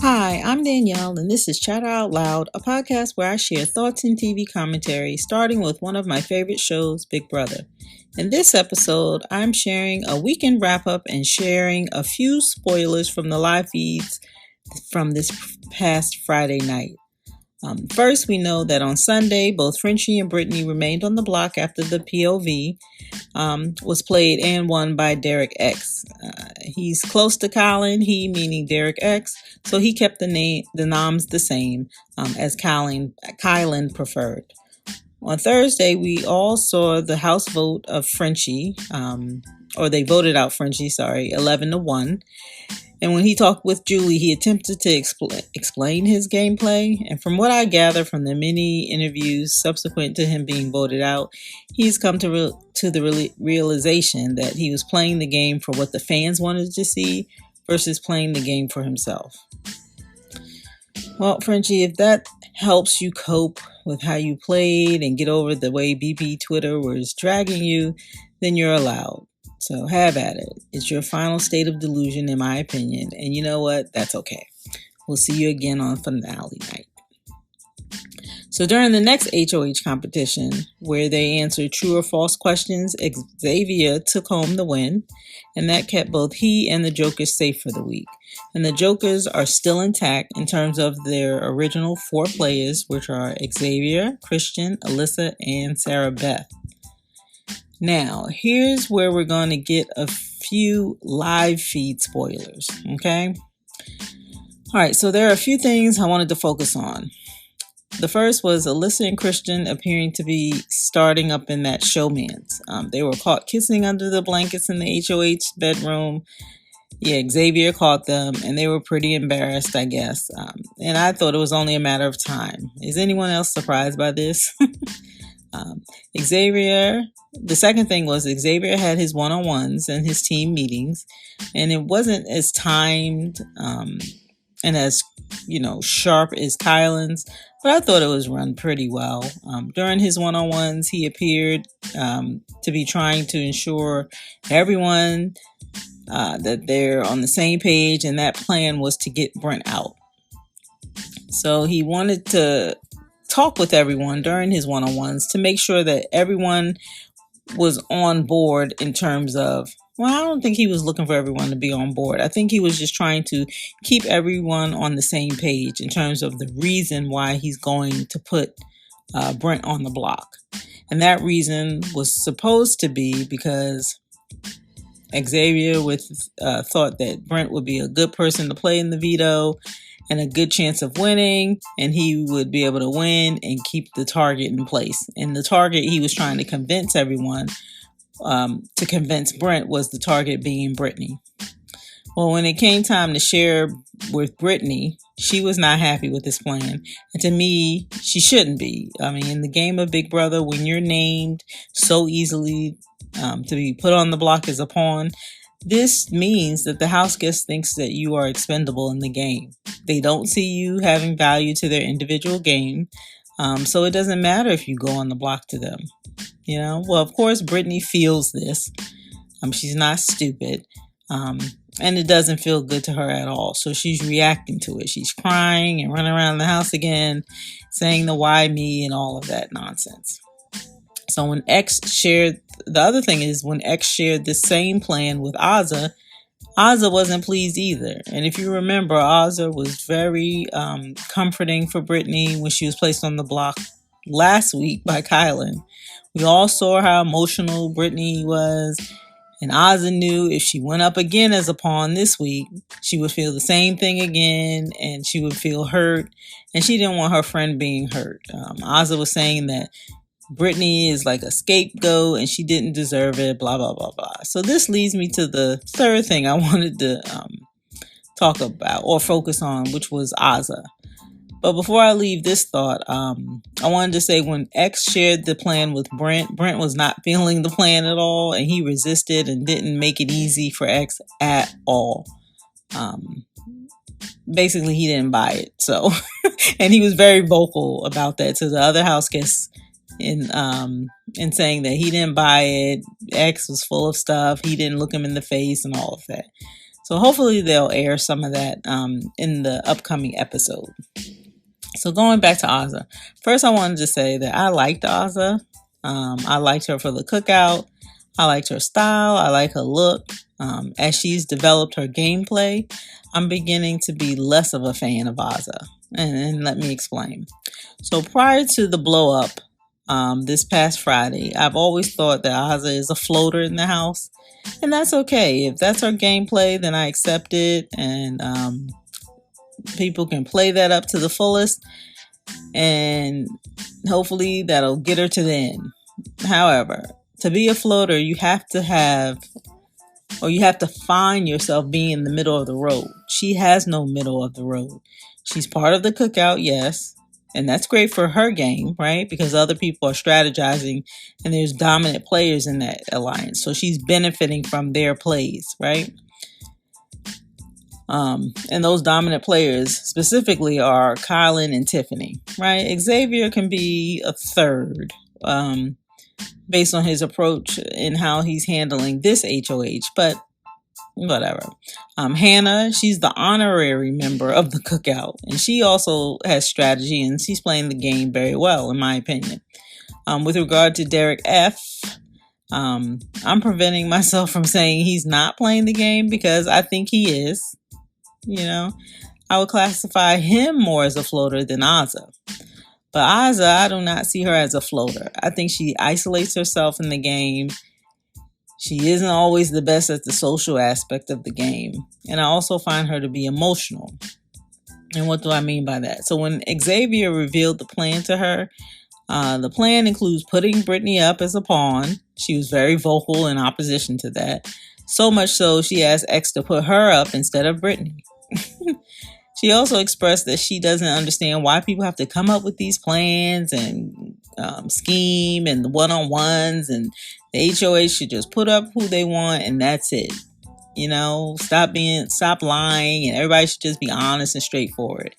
Hi, I'm Danielle, and this is Chatter Out Loud, a podcast where I share thoughts and TV commentary, starting with one of my favorite shows, Big Brother. In this episode, I'm sharing a weekend wrap up and sharing a few spoilers from the live feeds from this past Friday night. First, we know that on Sunday, both Frenchie and Brittany remained on the block after the POV was played and won by Derek X. He's close to Colin, he meaning Derek X, so he kept the noms the same as Kylan preferred. On Thursday, we all saw the House vote of Frenchie, or they voted out Frenchie, 11-1. And when he talked with Julie, he attempted to explain his gameplay. And from what I gather from the many interviews subsequent to him being voted out, he's come to the realization that he was playing the game for what the fans wanted to see versus playing the game for himself. Well, Frenchie, if that helps you cope with how you played and get over the way BB Twitter was dragging you, then you're allowed. So have at it. It's your final state of delusion, in my opinion. And you know what? That's okay. We'll see you again on finale night. So during the next HOH competition, where they answered true or false questions, Xavier took home the win. And that kept both he and the Jokers safe for the week. And the Jokers are still intact in terms of their original 4 players, which are Xavier, Christian, Alyssa, and Sarah Beth. Now, here's where we're going to get a few live feed spoilers, okay? All right, so there are a few things I wanted to focus on. The first was Alyssa and Christian appearing to be starting up in that showmance. They were caught kissing under the blankets in the HOH bedroom. Yeah, Xavier caught them, and they were pretty embarrassed, I guess. And I thought it was only a matter of time. Is anyone else surprised by this? Xavier, the second thing was Xavier had his one-on-ones and his team meetings, and it wasn't as timed and as, sharp as Kylan's, but I thought it was run pretty well. During his one-on-ones, he appeared to be trying to ensure everyone that they're on the same page, and that plan was to get Brent out. So he wanted to talk with everyone during his one-on-ones to make sure that everyone was on board in terms of, well, I don't think he was looking for everyone to be on board. I think he was just trying to keep everyone on the same page in terms of the reason why he's going to put Brent on the block. And that reason was supposed to be because Xavier thought that Brent would be a good person to play in the veto and a good chance of winning, and he would be able to win and keep the target in place. And the target he was trying to convince everyone to convince Brent was the target being Brittany. Well, when it came time to share with Brittany, she was not happy with this plan. And to me, she shouldn't be. I mean, in the game of Big Brother, when you're named so easily to be put on the block as a pawn, this means that the house guest thinks that you are expendable in the game. They don't see you having value to their individual game. So it doesn't matter if you go on the block to them. Well, of course, Brittany feels this. She's not stupid. And it doesn't feel good to her at all. So she's reacting to it. She's crying and running around the house again, saying the why me and all of that nonsense. So when the other thing is when X shared the same plan with Azza wasn't pleased either. And if you remember, Azza was very comforting for Brittany when she was placed on the block last week by Kylan. We all saw how emotional Brittany was. And Azza knew if she went up again as a pawn this week, she would feel the same thing again and she would feel hurt. And she didn't want her friend being hurt. Azza was saying that Brittany is like a scapegoat and she didn't deserve it, blah, blah, blah, blah. So this leads me to the third thing I wanted to talk about or focus on, which was Azza. But before I leave this thought, I wanted to say when X shared the plan with Brent was not feeling the plan at all, and he resisted and didn't make it easy for X at all. Basically, he didn't buy it. So, and he was very vocal about that to the other house guests in saying that he didn't buy it. X was full of stuff. He didn't look him in the face and all of that. So hopefully they'll air some of that in the upcoming episode. So going back to Azah, first I wanted to say that I liked Azah. I liked her for the cookout. I liked her style. I like her look. As she's developed her gameplay, I'm beginning to be less of a fan of Azah. And let me explain. So prior to the blow up this past Friday, I've always thought that Azah is a floater in the house. And that's okay. If that's her gameplay, then I accept it. And people can play that up to the fullest. And hopefully that'll get her to the end. However, to be a floater, you have to find yourself being in the middle of the road. She has no middle of the road. She's part of the cookout, yes. And that's great for her game, right? Because other people are strategizing and there's dominant players in that alliance. So she's benefiting from their plays, right? And those dominant players specifically are Kylan and Tiffany, right? Xavier can be a third based on his approach and how he's handling this HOH, but whatever. Hannah, she's the honorary member of the cookout, and she also has strategy, and she's playing the game very well, in my opinion. With regard to Derek F., I'm preventing myself from saying he's not playing the game because I think he is. You know, I would classify him more as a floater than Azah. But Azah, I do not see her as a floater. I think she isolates herself in the game. She isn't always the best at the social aspect of the game. And I also find her to be emotional. And what do I mean by that? So when Xavier revealed the plan to her, the plan includes putting Brittany up as a pawn. She was very vocal in opposition to that. So much so, she asked X to put her up instead of Brittany. She also expressed that she doesn't understand why people have to come up with these plans and scheme and the one-on-ones, and the HOA should just put up who they want and that's it. You know, stop lying, and everybody should just be honest and straightforward.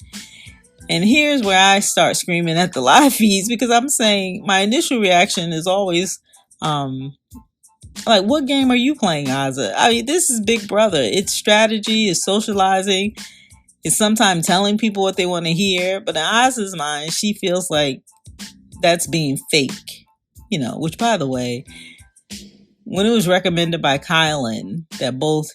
And here's where I start screaming at the live feeds, because I'm saying my initial reaction is always like, what game are you playing, Azah? I mean, this is Big Brother. It's strategy, it's socializing, it's sometimes telling people what they want to hear. But in Azah's mind, she feels like that's being fake. You know, which, by the way, when it was recommended by Kylan that both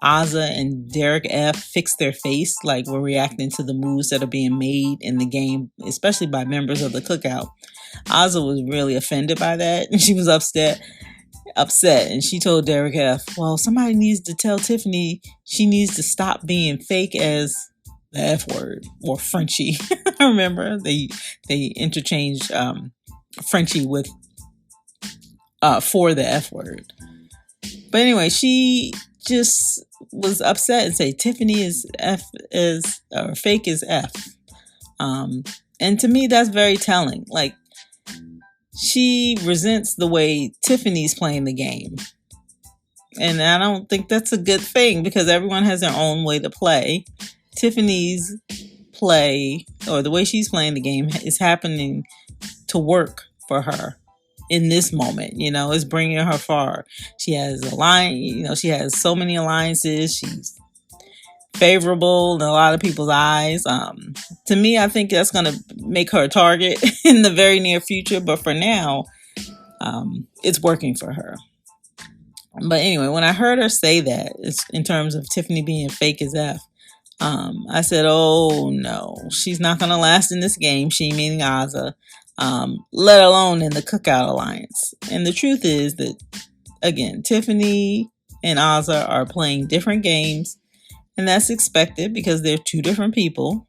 Azah and Derek F fix their face, like we're reacting to the moves that are being made in the game, especially by members of the cookout, Azah was really offended by that, and she was upset, and she told Derek F, well, somebody needs to tell Tiffany she needs to stop being fake as the F word, or Frenchie. I remember they interchanged Frenchie with for the F word. But anyway, she just was upset and say Tiffany is fake is F. And to me, that's very telling. Like, she resents the way Tiffany's playing the game. And I don't think that's a good thing, because everyone has their own way to play. Tiffany's play, or the way she's playing the game, is happening to work for her in this moment. You know, it's bringing her far. She has she has so many alliances. She's favorable in a lot of people's eyes. To me, I think that's going to make her a target in the very near future. But for now, it's working for her. But anyway, when I heard her say that, it's in terms of Tiffany being fake as F, I said, oh no, she's not going to last in this game. She meaning Azah, let alone in the Cookout Alliance. And the truth is that, again, Tiffany and Azah are playing different games. And that's expected because they're two different people.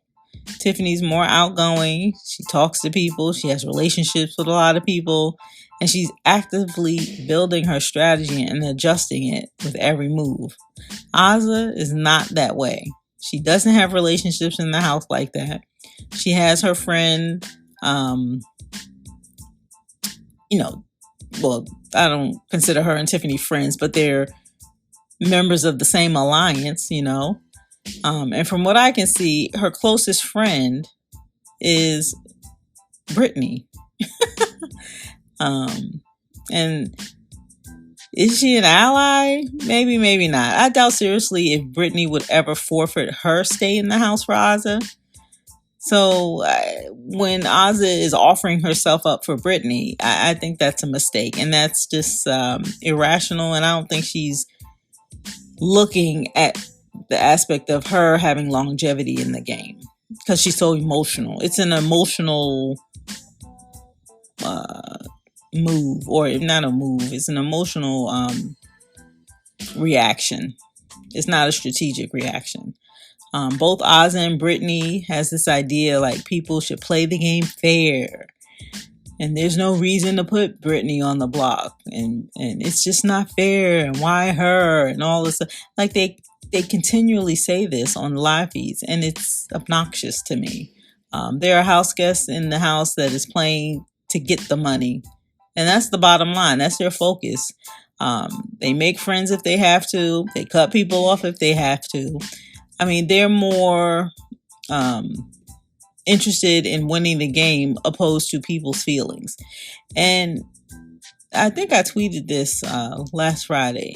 Tiffany's more outgoing. She talks to people. She has relationships with a lot of people. And she's actively building her strategy and adjusting it with every move. Azah is not that way. She doesn't have relationships in the house like that. She has her friend, well, I don't consider her and Tiffany friends, but they're members of the same alliance, and from what I can see, her closest friend is Brittany. And Is she an ally? Maybe, maybe not. I doubt seriously if Brittany would ever forfeit her stay in the house for Azah. So when Azah is offering herself up for Brittany, I think that's a mistake, and that's just irrational. And I don't think she's looking at the aspect of her having longevity in the game because she's so emotional. It's an emotional move, or not a move. It's an emotional reaction. It's not a strategic reaction. Both Azah and Brittany has this idea like people should play the game fair, and there's no reason to put Brittany on the block, and it's just not fair, and why her, and all this stuff. Like they continually say this on live feeds, and it's obnoxious to me. There are house guests in the house that is playing to get the money, and that's the bottom line. That's their focus. They make friends if they have to. They cut people off if they have to. I mean, they're more interested in winning the game opposed to people's feelings. And I think I tweeted this last Friday.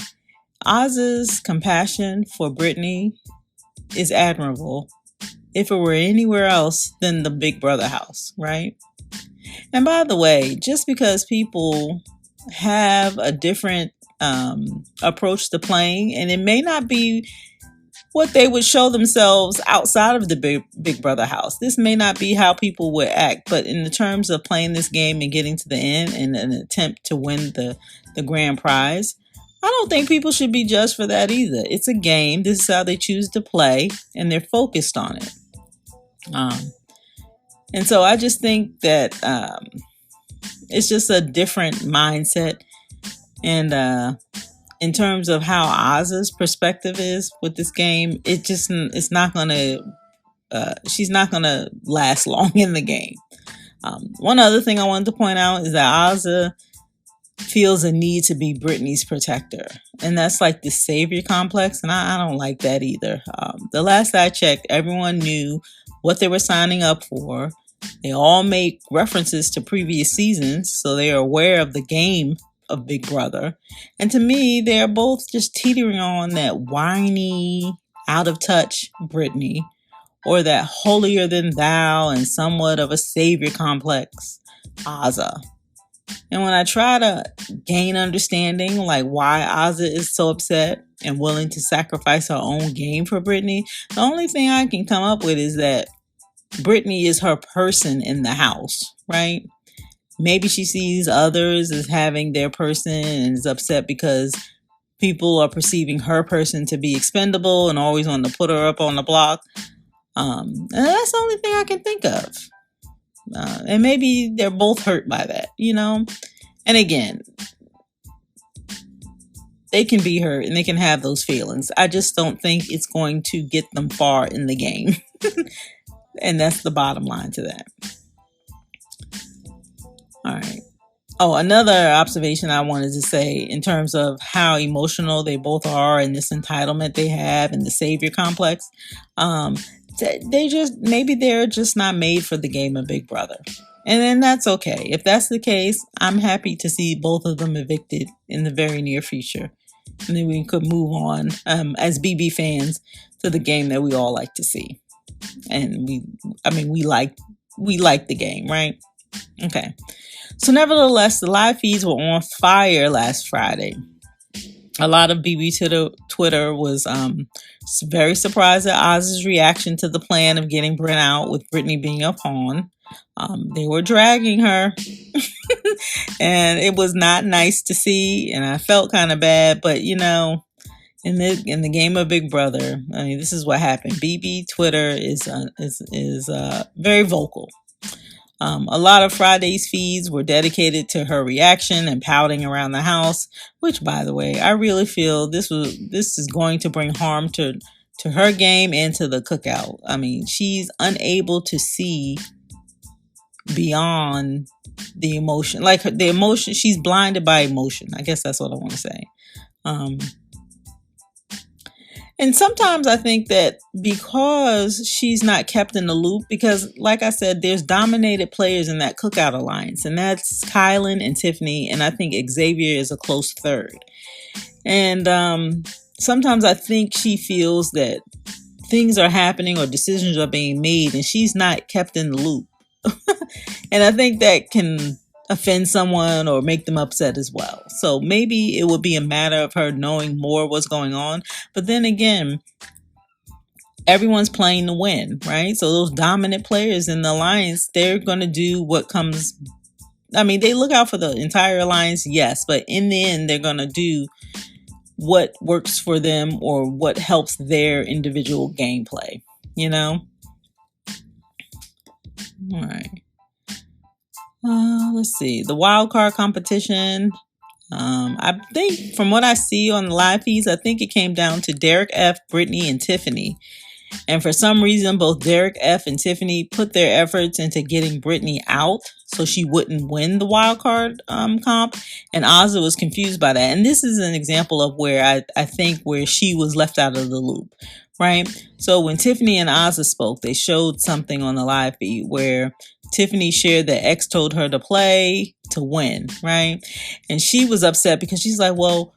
Azah's compassion for Brittany is admirable if it were anywhere else than the Big Brother house, right? And by the way, just because people have a different approach to playing, and it may not be what they would show themselves outside of the Big Brother house. This may not be how people would act, but in the terms of playing this game and getting to the end in an attempt to win the grand prize, I don't think people should be judged for that either. It's a game. This is how they choose to play, and they're focused on it. And so I just think that it's just a different mindset. And in terms of how Azah's perspective is with this game, it's not gonna she's not gonna last long in the game. One other thing I wanted to point out is that Azah feels a need to be Brittany's protector, and that's like the savior complex, and I don't like that either. The last I checked, everyone knew what they were signing up for. They all make references to previous seasons, so they are aware of the game of Big Brother. And to me, they're both just teetering on that whiny, out of touch Brittany, or that holier than thou and somewhat of a savior complex Azah. And when I try to gain understanding, like why Azah is so upset and willing to sacrifice her own game for Brittany, the only thing I can come up with is that Brittany is her person in the house, right? Maybe she sees others as having their person and is upset because people are perceiving her person to be expendable and always want to put her up on the block. And that's the only thing I can think of. And maybe they're both hurt by that, you know? And again, they can be hurt and they can have those feelings. I just don't think it's going to get them far in the game. And that's the bottom line to that. All right. Oh, another observation I wanted to say in terms of how emotional they both are and this entitlement they have and the savior complex. Maybe they're just not made for the game of Big Brother. And then that's okay. If that's the case, I'm happy to see both of them evicted in the very near future. And then we could move on as BB fans to the game that we all like to see. And we like the game, right? Okay. So nevertheless, the live feeds were on fire last Friday. A lot of BB Twitter was very surprised at Oz's reaction to the plan of getting Brent out with Brittany being a pawn. They were dragging her and it was not nice to see, and I felt kind of bad, but you know, in the game of Big Brother, I mean, this is what happened. BB Twitter is very vocal. A lot of Friday's feeds were dedicated to her reaction and pouting around the house, which, by the way, I really feel this is going to bring harm to her game and to the cookout. I mean, she's unable to see beyond the emotion, like the emotion. She's blinded by emotion. I guess that's what I want to say. And sometimes I think that because she's not kept in the loop, because like I said, there's dominated players in that cookout alliance, and that's Kylan and Tiffany, and I think Xavier is a close third. And sometimes I think she feels that things are happening or decisions are being made and she's not kept in the loop. And I think that can offend someone or make them upset as well. So maybe it would be a matter of her knowing more what's going on. But then again, everyone's playing to win, right? So those dominant players in the alliance, they're going to do what comes. I mean, they look out for the entire alliance, yes, but in the end, they're going to do what works for them or what helps their individual gameplay, you know? All right. Let's see. The wild card competition. I think from what I see on the live feeds, I think it came down to Derek F., Brittany, and Tiffany. And for some reason, both Derek F. and Tiffany put their efforts into getting Brittany out so she wouldn't win the wild card comp. And Ozza was confused by that. And this is an example of where I think where she was left out of the loop, right? So when Tiffany and Ozza spoke, they showed something on the live feed where Tiffany shared that X told her to play to win, right? And she was upset because she's like, well,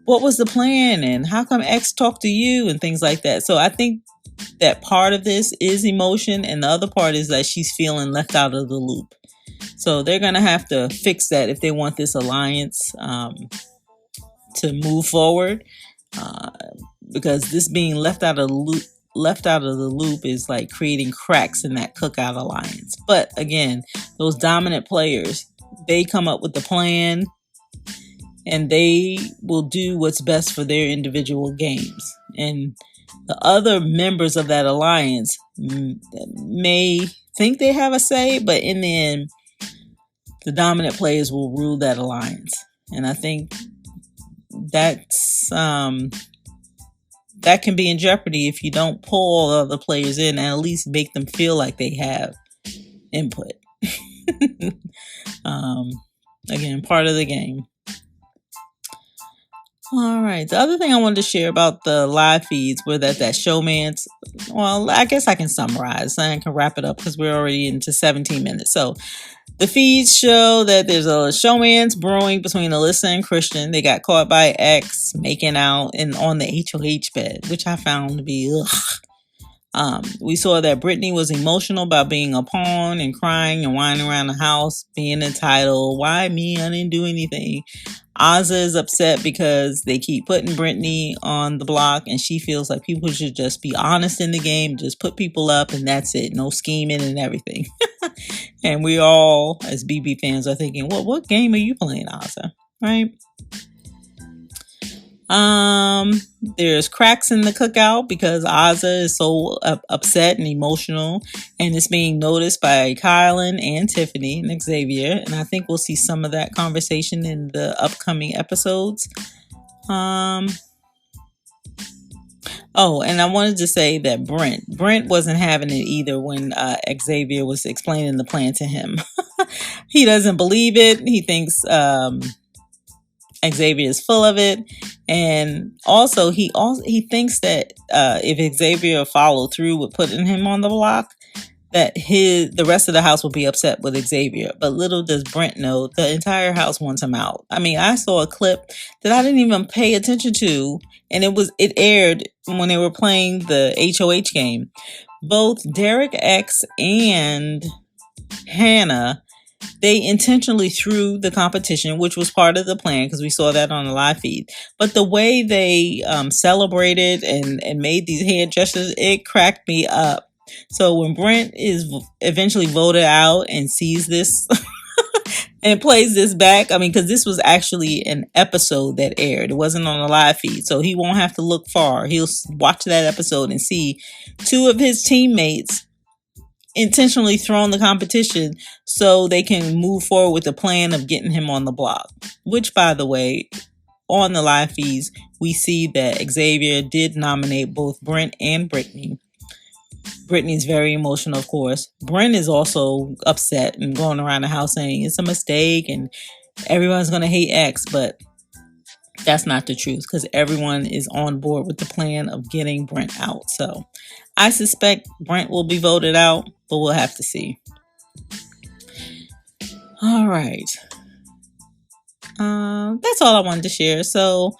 what was the plan? And how come X talked to you and things like that? So I think that part of this is emotion, and the other part is that she's feeling left out of the loop. So they're going to have to fix that if they want this alliance to move forward, because this being left out of the loop is like creating cracks in that cookout alliance. But again, those dominant players, they come up with the plan and they will do what's best for their individual games. And the other members of that alliance may think they have a say, but in the end, the dominant players will rule that alliance. And I think that's that can be in jeopardy if you don't pull all the other players in and at least make them feel like they have input. Again, part of the game. All right. The other thing I wanted to share about the live feeds were that showman's, well, I guess I can summarize and I can wrap it up because we're already into 17 minutes. So the feeds show that there's a showman's brewing between Alyssa and Christian. They got caught by X making out on the HOH bed, which I found to be we saw that Brittany was emotional about being a pawn and crying and whining around the house, being entitled. Why me? I didn't do anything. Ozza is upset because they keep putting Brittany on the block and she feels like people should just be honest in the game, just put people up and that's it. No scheming and everything. And we all, as BB fans, are thinking, well, what game are you playing, Ozza? Right? There's cracks in the cookout because Ozza is so upset and emotional, and it's being noticed by Kylan and Tiffany and Xavier, and I think we'll see some of that conversation in the upcoming episodes. Oh, and I wanted to say that Brent wasn't having it either when Xavier was explaining the plan to him. He doesn't believe it. He thinks Xavier is full of it, and also he thinks that if Xavier followed through with putting him on the block, that the rest of the house will be upset with Xavier. But little does Brent know the entire house wants him out. I mean, I saw a clip that I didn't even pay attention to, and it aired when they were playing the HOH game. Both Derek X and Hannah, they intentionally threw the competition, which was part of the plan because we saw that on the live feed. But the way they celebrated and made these hand gestures, it cracked me up. So when Brent is eventually voted out and sees this and plays this back, I mean, because this was actually an episode that aired. It wasn't on the live feed. So he won't have to look far. He'll watch that episode and see two of his teammates intentionally thrown the competition so they can move forward with the plan of getting him on the block. Which, by the way, on the live feeds, we see that Xavier did nominate both Brent and Brittany. Brittany's very emotional, of course. Brent is also upset and going around the house saying it's a mistake and everyone's going to hate X, but that's not the truth because everyone is on board with the plan of getting Brent out. So I suspect Brent will be voted out, but we'll have to see. All right. That's all I wanted to share. So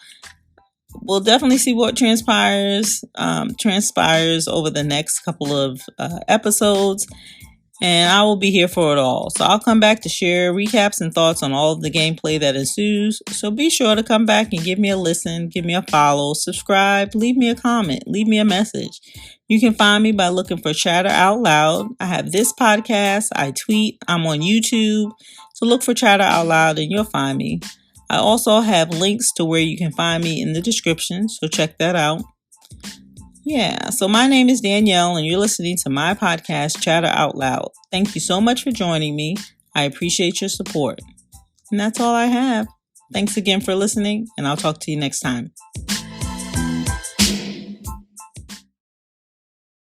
we'll definitely see what transpires over the next couple of episodes. And I will be here for it all. So I'll come back to share recaps and thoughts on all of the gameplay that ensues. So be sure to come back and give me a listen, give me a follow, subscribe, leave me a comment, leave me a message. You can find me by looking for Chatter Out Loud. I have this podcast, I tweet, I'm on YouTube. So look for Chatter Out Loud and you'll find me. I also have links to where you can find me in the description. So check that out. Yeah, so my name is Danielle and you're listening to my podcast, Chatter Out Loud. Thank you so much for joining me. I appreciate your support. And that's all I have. Thanks again for listening, and I'll talk to you next time.